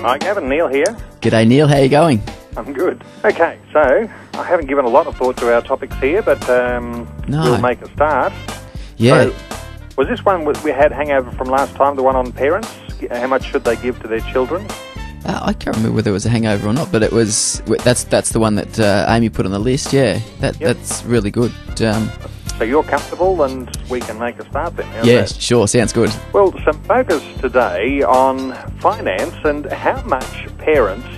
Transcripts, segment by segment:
Hi, Gavin. Neil here. G'day, Neil. How you going? I'm good. Okay, so I haven't given a lot of thought to our topics here, but we'll make a start. Yeah. So, was this one we had hangover from last time, the one on parents? How much should they give to their children? I can't remember whether it was a hangover or not, but it was. That's the one that Amy put on the list. Yeah, that's really good. So you're comfortable, and we can make a start then. How's yeah, that? sure. Sounds good. Well, some focus today on finance and how much parents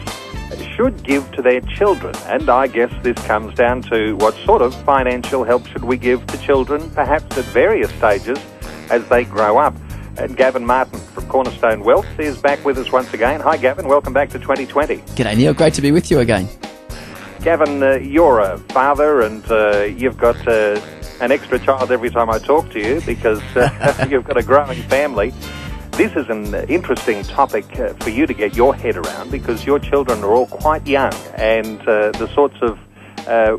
should give to their children. And I guess this comes down to what sort of financial help should we give to children, perhaps at various stages as they grow up. And Gavin Martin from Cornerstone Wealth is back with us once again. Hi, Gavin. Welcome back to 2020. G'day, Neil. Great to be with you again. Gavin, you're a father, and you've got an extra child every time I talk to you because you've got a growing family. This is an interesting topic for you to get your head around because your children are all quite young, and the sorts of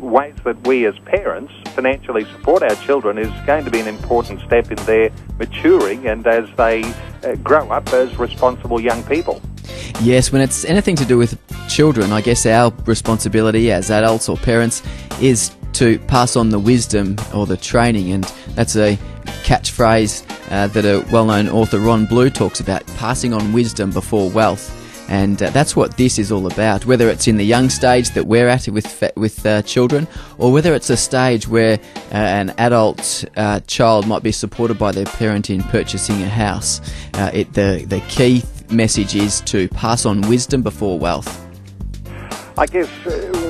ways that we as parents financially support our children is going to be an important step in their maturing and as they grow up as responsible young people. Yes, when it's anything to do with children, I guess our responsibility as adults or parents is to pass on the wisdom or the training, and that's a catchphrase that a well-known author, Ron Blue, talks about, passing on wisdom before wealth. And that's what this is all about, whether it's in the young stage that we're at with children, or whether it's a stage where an adult child might be supported by their parent in purchasing a house. The key message is to pass on wisdom before wealth. I guess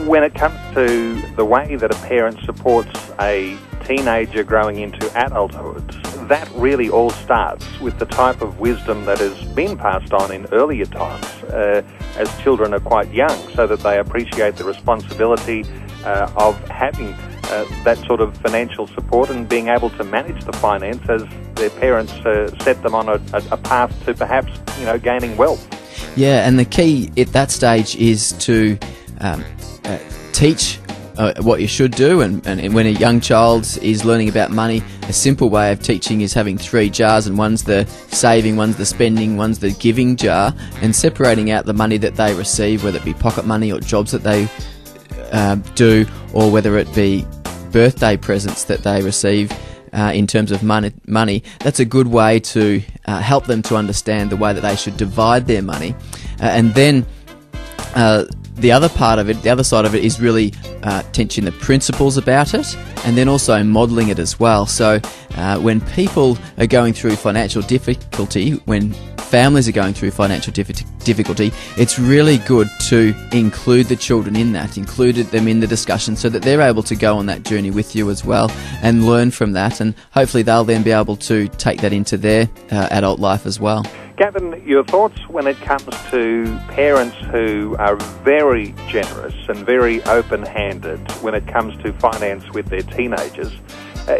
when it comes to the way that a parent supports a teenager growing into adulthood, that really all starts with the type of wisdom that has been passed on in earlier times as children are quite young, so that they appreciate the responsibility of having that sort of financial support and being able to manage the finance as their parents set them on a path to perhaps gaining wealth. Yeah, and the key at that stage is to teach what you should do, and when a young child is learning about money, a simple way of teaching is having 3 jars, and one's the saving, one's the spending, one's the giving jar, and separating out the money that they receive, whether it be pocket money or jobs that they do, or whether it be birthday presents that they receive. In terms of money, that's a good way to help them to understand the way that they should divide their money. And then the other part of it, the other side of it, is really teaching the principles about it, and then also modelling it as well. So when people are going through financial difficulty, when families are going through financial difficulty, it's really good to include the children in that, include them in the discussion so that they're able to go on that journey with you as well and learn from that, and hopefully they'll then be able to take that into their adult life as well. Gavin, your thoughts when it comes to parents who are very generous and very open-handed when it comes to finance with their teenagers.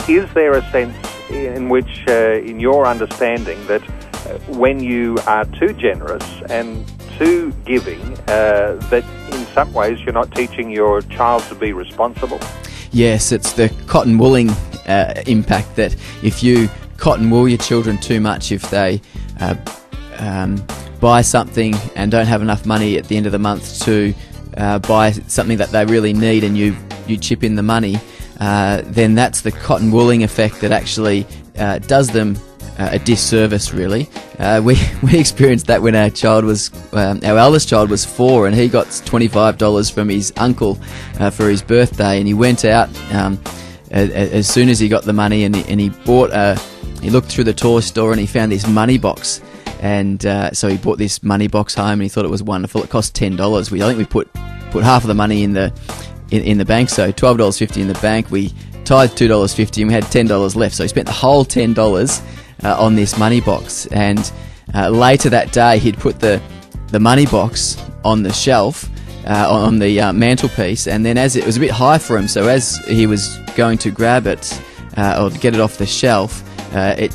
Is there a sense in which, in your understanding, that when you are too generous and too giving, that in some ways you're not teaching your child to be responsible? Yes, it's the cotton wooling impact, that if you cotton wool your children too much, if they buy something and don't have enough money at the end of the month to buy something that they really need, and you chip in the money, then that's the cotton wooling effect that actually does them a disservice, really. We experienced that when our eldest child was 4, and he got $25 from his uncle for his birthday, and he went out as soon as he got the money, and he bought he looked through the toy store and he found this money box, and so he bought this money box home and he thought it was wonderful. It cost $10. I think we put half of the money in the bank, so $12.50 in the bank. We tithed $2.50 and we had $10 left, so he spent the whole $10 on this money box. And later that day he'd put the money box on the shelf on the mantelpiece, and then as it was a bit high for him, so as he was going to grab it or get it off the shelf, it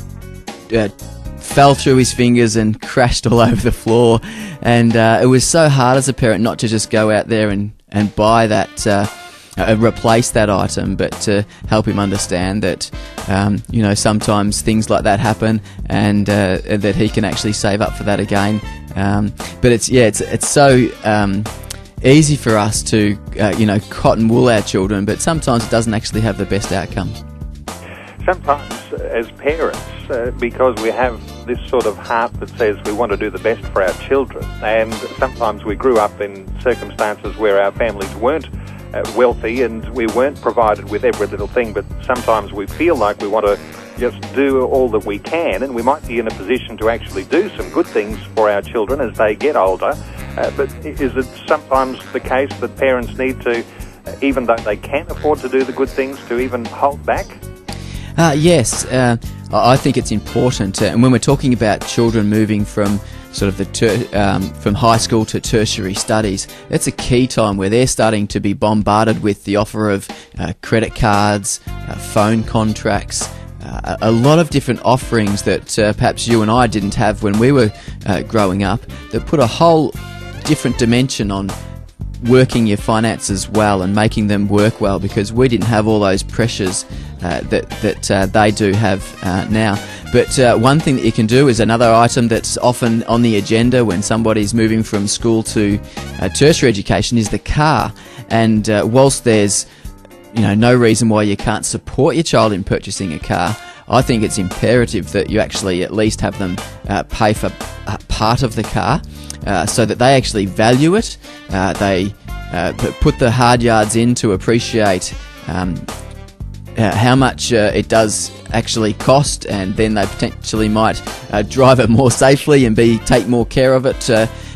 fell through his fingers and crashed all over the floor. And it was so hard as a parent not to just go out there and buy that, replace that item, but to help him understand that sometimes things like that happen, and that he can actually save up for that again But it's so easy for us to cotton wool our children, but sometimes it doesn't actually have the best outcome. Sometimes as parents, because we have this sort of heart that says we want to do the best for our children, and sometimes we grew up in circumstances where our families weren't wealthy and we weren't provided with every little thing, but sometimes we feel like we want to just do all that we can, and we might be in a position to actually do some good things for our children as they get older. But is it sometimes the case that parents need to, even though they can afford to do the good things, to even hold back? Yes, I think it's important, and when we're talking about children moving from sort of from high school to tertiary studies, it's a key time where they're starting to be bombarded with the offer of credit cards, phone contracts, a lot of different offerings that perhaps you and I didn't have when we were growing up, that put a whole different dimension on working your finances well and making them work well, because we didn't have all those pressures that they do have now. But one thing that you can do is another item that's often on the agenda when somebody's moving from school to tertiary education is the car. And whilst there's no reason why you can't support your child in purchasing a car, I think it's imperative that you actually at least have them pay for part of the car, so that they actually value it. They put the hard yards in to appreciate how much it does actually cost, and then they potentially might drive it more safely and take more care of it.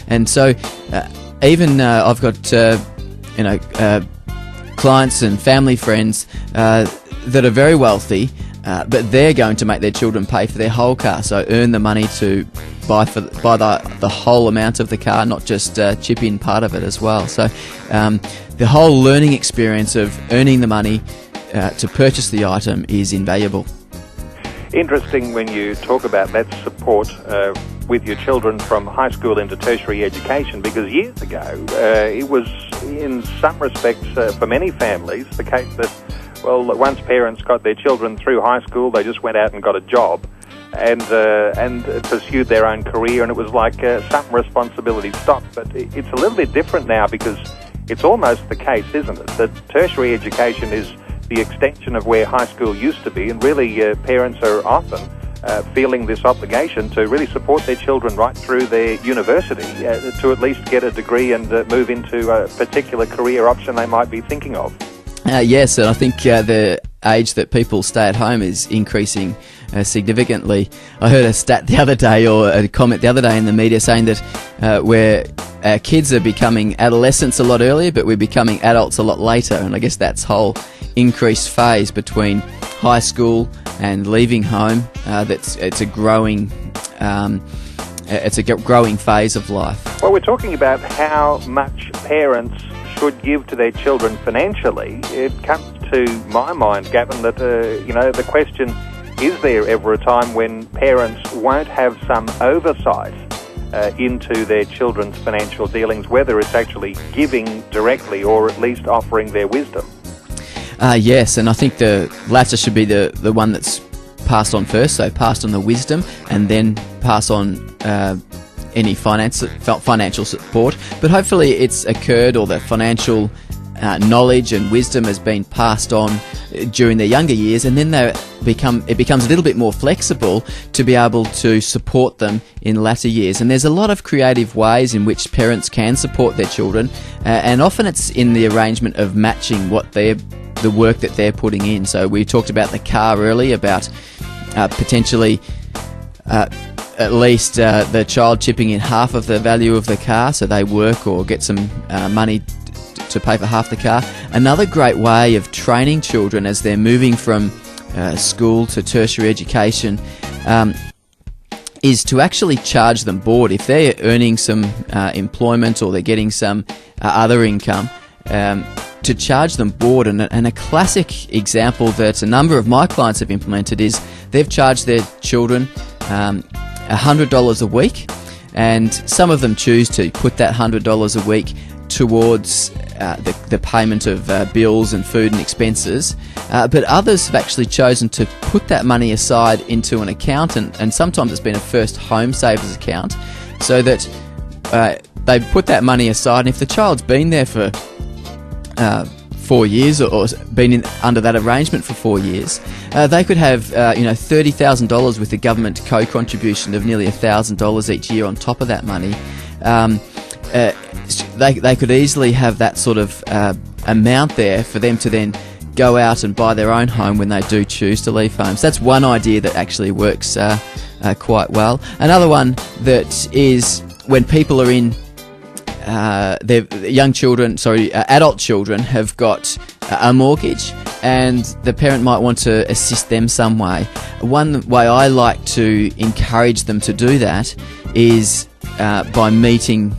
And so even I've got clients and family friends that are very wealthy, but they're going to make their children pay for their whole car, so earn the money to buy the whole amount of the car, not just chip in part of it as well. So the whole learning experience of earning the money to purchase the item is invaluable. Interesting when you talk about that support with your children from high school into tertiary education, because years ago it was in some respects for many families the case that, well, once parents got their children through high school, they just went out and got a job and pursued their own career, and it was like some responsibility stopped. But it's a little bit different now, because it's almost the case, isn't it, that tertiary education is the extension of where high school used to be, and really parents are often feeling this obligation to really support their children right through their university to at least get a degree and move into a particular career option they might be thinking of. Yes, and I think the age that people stay at home is increasing significantly. I heard a stat the other day, or a comment the other day in the media, saying that where our kids are becoming adolescents a lot earlier, but we're becoming adults a lot later. And I guess that's whole increased phase between high school and leaving home. It's a growing phase of life. Well, we're talking about how much parents should give to their children financially. It comes to my mind, Gavin, that the question: is there ever a time when parents won't have some oversight into their children's financial dealings, whether it's actually giving directly or at least offering their wisdom? Yes, and I think the latter should be the one that's passed on first, so passed on the wisdom and then pass on any financial support. But hopefully it's occurred, or the financial knowledge and wisdom has been passed on during their younger years, and then it becomes a little bit more flexible to be able to support them in latter years. And there's a lot of creative ways in which parents can support their children, and often it's in the arrangement of matching the work that they're putting in. So we talked about the car earlier, about potentially at least the child chipping in half of the value of the car, so they work or get some money to pay for half the car. Another great way of training children as they're moving from school to tertiary education is to actually charge them board. If they're earning some employment, or they're getting some other income, to charge them board. And a classic example that a number of my clients have implemented is they've charged their children $100 a week, and some of them choose to put that $100 a week towards the payment of bills and food and expenses, but others have actually chosen to put that money aside into an account, and sometimes it's been a first home savers account, so that they put that money aside, and if the child's been there for 4 years or been under that arrangement for 4 years, they could have $30,000 with the government co-contribution of nearly $1,000 each year on top of that money. They could easily have that sort of amount there for them to then go out and buy their own home when they do choose to leave home. So that's one idea that actually works quite well. Another one that is when people are in adult children have got a mortgage, and the parent might want to assist them some way. One way I like to encourage them to do that is by matching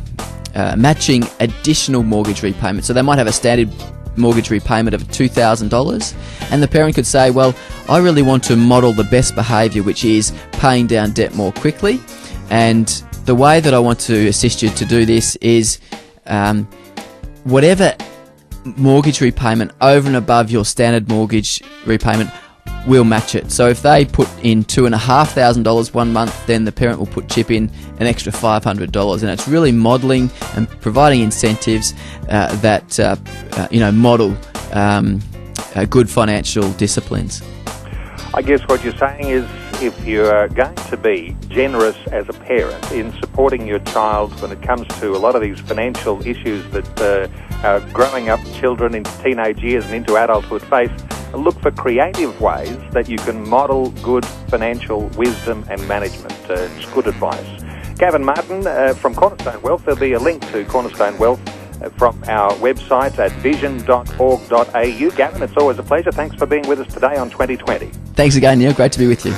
additional mortgage repayment. So they might have a standard mortgage repayment of $2,000, and the parent could say, well, I really want to model the best behaviour, which is paying down debt more quickly, and the way that I want to assist you to do this is whatever mortgage repayment over and above your standard mortgage repayment, we'll match it. So if they put in $2,500 one month, then the parent will chip in an extra $500, and it's really modelling and providing incentives that model good financial disciplines. I guess what you're saying is, if you're going to be generous as a parent in supporting your child when it comes to a lot of these financial issues that growing up children into teenage years and into adulthood face, look for creative ways that you can model good financial wisdom and management. It's good advice. Gavin Martin from Cornerstone Wealth. There'll be a link to Cornerstone Wealth from our website at vision.org.au. Gavin, it's always a pleasure. Thanks for being with us today on 2020. Thanks again, Neil. Great to be with you.